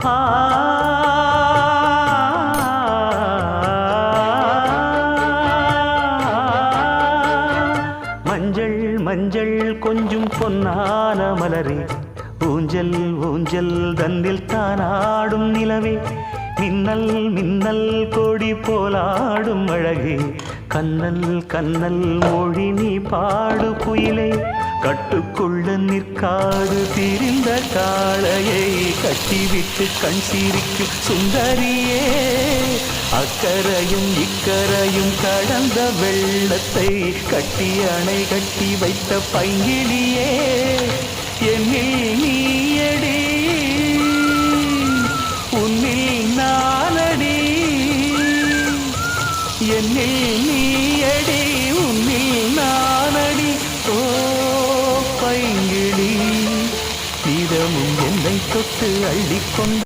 ஆ மஞ்சள் மஞ்சள் கொஞ்சம் பொன்னான மலரே, ஊஞ்சல் ஊஞ்சல் தன்னில் தானாடும் நிலவே, மின்னல் மின்னல் கொடி போலாடும் அழகே, கண்ணல் கண்ணல் மொழி நீ பாடு குயிலே, கட்டுக்குள்ள நிற்காது திரிந்த காளையை கட்டிவிட்டு கண் சிரிக்கும் சுந்தரியே, அக்கரையும் இக்கரையும் கடந்த வெள்ளத்தை கட்டி அணை கட்டி வைத்த பைங்கிலியே, என்னில் நீயடி உன்னில் நானடி, என்னில் நீயடி உன்னில் நானடி. ஓ பைங்கிளி, இதமும் என்னை தொட்டு அள்ளிக்கொண்டு